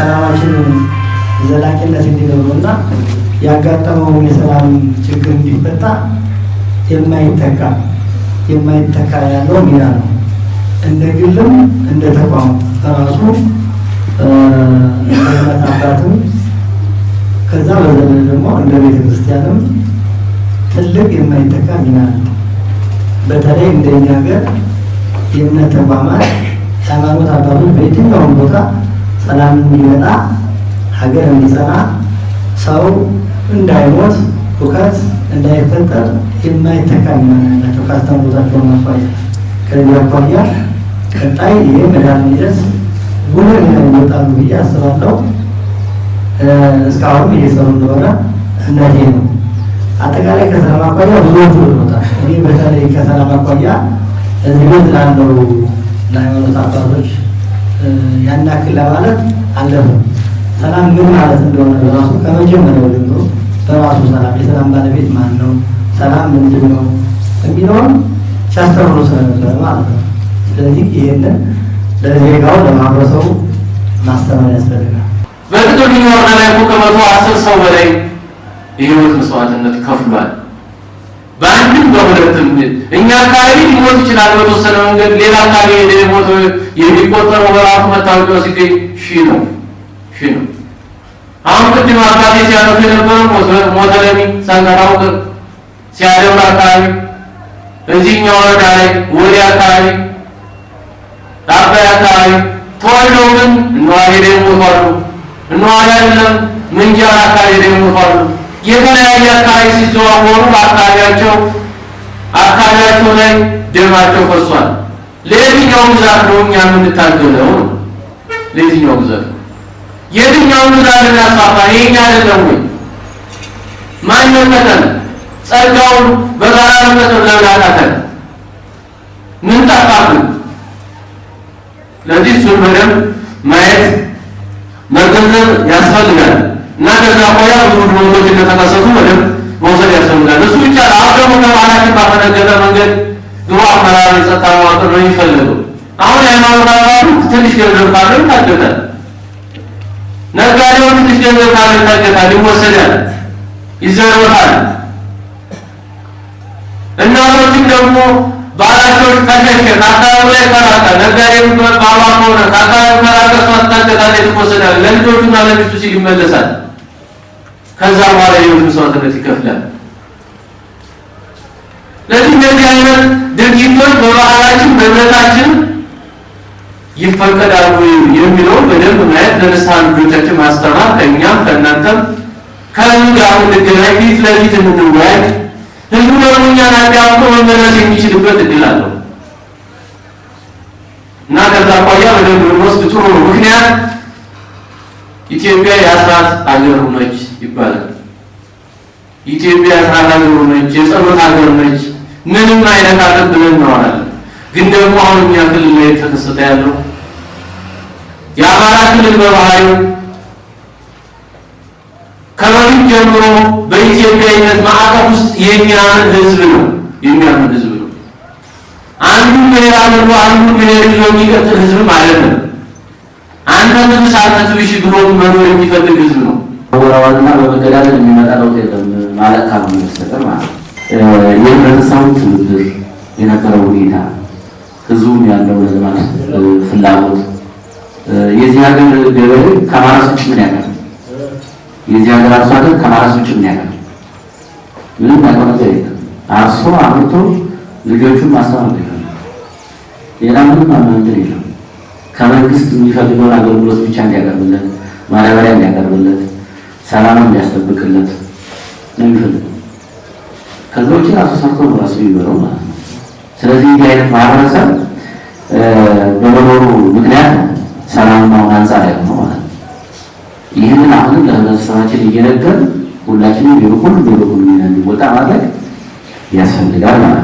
ሰላማችን ዘላቂነት እንዲኖርና ያጋጠመው የሰላም ችግር እንዲፈታ የማይተካ ያለው ሚና ነው። እንደ ግልም እንደ ተቋም በራሱ እምነት አባትም ከዛ በዘመን ደግሞ እንደ ቤተክርስቲያንም ትልቅ የማይተካ ሚና ነው። በተለይ እንደኛ ሀገር የእምነት ተቋማት ሃይማኖት አባቶች በየትኛውም ቦታ ሰላም እንዲመጣ ሀገር እንዲጸና ሰው እንዳይሞት ሁከት እንዳይፈጠር የማይተካ ሚና ያላቸው ካስተምሮታቸው አኳያ ከዚህ አኳያ ቀጣይ ይሄ መዳን እንዲደርስ ጉልህ ሚና ይወጣሉ ብዬ አስባለሁ። እስካሁን እየሰሩ እንደሆነ እምነቴ ነው። አጠቃላይ ከሰላም አኳያ ብዙዎቹ ይወጣል። እኔ በተለይ ከሰላም አኳያ እዚህ ቤት ላለው ለሃይማኖት አባቶች ያን ያክል ለማለት አለብን። ሰላም ምን ማለት እንደሆነ በራሱ ከመጀመሪያው ጀምሮ በራሱ ሰላም የሰላም ባለቤት ማን ነው፣ ሰላም ምንድን ነው የሚለውን ሲያስተምሩ ስለነበረ ማለት ነው። ስለዚህ ይህንን ለዜጋው ለማህበረሰቡ ማስተማር ያስፈልጋል። በቅጥር ወረዳ ላይ ከ110 ሰው በላይ የህይወት መስዋዕትነት ከፍሏል። በአንድም በሁለትም እኛ አካባቢ ሊሞት ይችላል በተወሰነ መንገድ፣ ሌላ አካባቢ ሊሞት የሚቆጠረው በራሱ መታወቂያው ሲገኝ ሺህ ነው። አሁን ቅድም አባቴ ሲያነሱ የነበረው ሞተለሚ ሰንቀራው ሲያደብር አካባቢ እዚህኛው ወረዳ ላይ ወዲ አካባቢ አባይ አካባቢ ተወልደው ግን እንዋሄ ደግሞ ሞቷሉ። እንዋሄ አይደለም ምንጃር አካባቢ ደግሞ ሞቷሉ። የተለያየ አካባቢ ሲዘዋወሩ አካባቢያቸው ላይ ደማቸው ፈሷል። ለየትኛው ግዛት ነው እኛ የምንታገለው? ለየትኛው ግዛት ነው? የትኛው ግዛት እናስፋፋ? የኛ አይደለም ወይ? ማን መከተል? ጸጋውን በጋራ መከተል ለማላታተል ምን ታፋሉ? ለዚህ እሱን በደንብ ማየት መገንዘብ ያስፈልጋል። እና ከዛ ቆያ ብዙ ድሮቶች እንደተከሰቱ በደንብ መውሰድ ያስፈልጋል። እሱ ብቻ አሁን ደግሞ ከባህላችን ባፈነገጠ መንገድ ድሮ አመራር የጸጥታ መዋቅር ነው የሚፈልገው። አሁን የሃይማኖት አባቱ ትንሽ ገንዘብ ካለው ይታገታል። ነጋዴው ትንሽ ገንዘብ ካለው ይታገታል፣ ይወሰዳል፣ ይዘረፋል። እናቶችም ደግሞ ባላቸው ከሸሸ ከአካባቢው ላይ ከራቀ ነጋዴ የሚባል ባሏ ከሆነ ከአካባቢው ከራቀ እሷ ትታገታለች፣ ትወሰዳል። ለልጆቹና ለሚስቱ ሲል ይመለሳል። ከዛ በኋላ የህይወት መስዋዕትነት ይከፍላል። ለዚህ እንደዚህ አይነት ድርጊቶች በባህላችን በእምነታችን ይፈቀዳሉ የሚለው በደንብ ማየት ለንስሐ ልጆቻችን ማስተማር ከእኛም ከእናንተም ከህዝቡ ጋር እንገናኝ፣ ፊት ለፊት እንወያይ። ህዝቡ ደግሞ እኛን አዳምጦ መመለስ የሚችልበት እድል አለው እና ከዛ አኳያ በደንብ ብንወስድ ጥሩ ነው። ምክንያት ኢትዮጵያ የአስራት አገር ነች ይባላል። ኢትዮጵያ የአስራት አገር ነች፣ የጸሎት አገር ነች። ምንም አይነት አገር ብለን እናወራለን። ግን ደግሞ አሁን እኛ ክልል ላይ ተከሰተ ያለው የአማራ ክልል በባህሪው ከበፊት ጀምሮ በኢትዮጵያዊነት ማዕቀፍ ውስጥ የሚያምን ህዝብ ነው። አንዱ ብሔር አምሮ አንዱ ብሔር ይዞ የሚቀጥል ህዝብ ማለት ነው። አንተ ምሳለት ብሽ ብሎ መኖር የሚፈልግ ህዝብ ነው። ወራዋልና በመገዳደል የሚመጣ ለውጥ የለም ማለት ካልሆነ በስተቀር ማለት የህብረተሰቡ ትብብር የነበረው ሁኔታ ህዝቡም ያለው ለማለት ፍላጎት የዚህ ሀገር ገበሬ ከማራስ ውጭ ምን ያውቃል? የዚህ ሀገር አርሶ አደር ከማራስ ውጭ ምን ያውቃል? ምንም ያውቀው ነገር የለም። አርሶ አምርቶ ልጆቹን ማስተማር ይችላል። ሌላ ምንም ማመንተር የለም። ከመንግስት የሚፈልገውን አገልግሎት ብቻ እንዲያቀርብለት፣ ማዳበሪያ እንዲያቀርብለት፣ ሰላም እንዲያስጠብቅለት ነው የሚፈልገው። ከዛ ውጭ ራሱ ሰርቶ ራሱ ይበረው ማለት ነው። ስለዚህ ይህ አይነት ማህበረሰብ በመኖሩ ምክንያት ሰላም ነው አንጻር ያለው ማለት ነው። ይህንን አሁንም ለህብረተሰባችን እየነገርን ሁላችንም የበኩል እንዲወጣ ማድረግ ያስፈልጋል ማለት ነው።